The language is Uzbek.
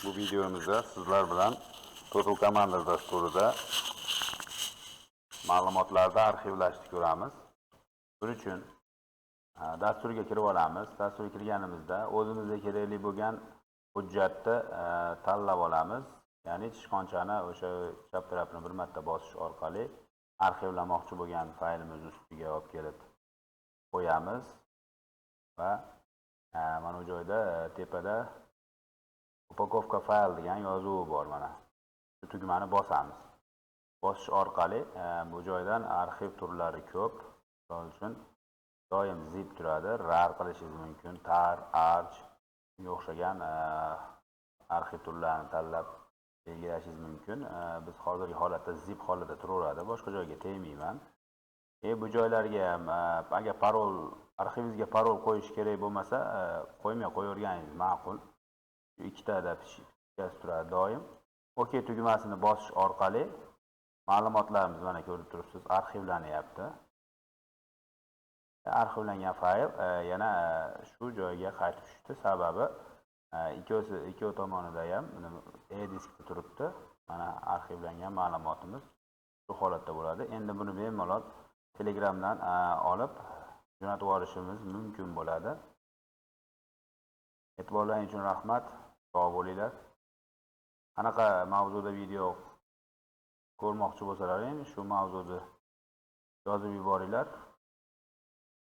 Bu videomuzda sizlar bilan Total Commander dasturida ma'lumotlarni arxivlashni ko'ramiz. Buning uchun dasturga kirib olamiz. Dasturga kirganimizda o'zimizga kerakli bo'lgan hujjatni tanlab olamiz. Ya'ni tishqonchani o'sha chap tarafini bir marta bosish orqali arxivlamoqchi bo'lgan faylimiz ustiga olib kelib qo'yamiz va mana bu joyda tepada upakovka fayl degan yozuvi bor. Mana shu tugmani bosamiz. Bosish orqali bu joydan arxiv turlari ko'p. Misol uchun doim zip turadi, rar qilishingiz mumkin, tar, arch shunga o'xshagan arxiv turlarini tanlab belgilashingiz mumkin. Biz hozirgi holatda zip holatda turaveradi, boshqa joyga tegmayman. Bu joylarga ham agar parol, arxivingizga parol qo'yish kerak bo'lmasa, qo'ymay qo'yaverganingiz ma'qul. Ikkitada fichkasi turadi doim. OK tugmasini bosish orqali ma'lumotlarimiz mana ko'rib turibsiz, arxivlanyapti. Arxivlangan fayl yana shu joyga qaytib tushdi. Sababi ikkovi tomonida ham e-diskda turibdi. Mana arxivlangan ma'lumotimiz shu holatda bo'ladi. Endi buni bemalol Telegramdan olib jo'natib yuborishimiz mumkin bo'ladi. E'tiborlaringiz uchun rahmat. Sog' bo'linglar. Qanaqa mavzuda video ko'rmoqchi bo'lsalaring, shu mavzuni yozib yuboringlar.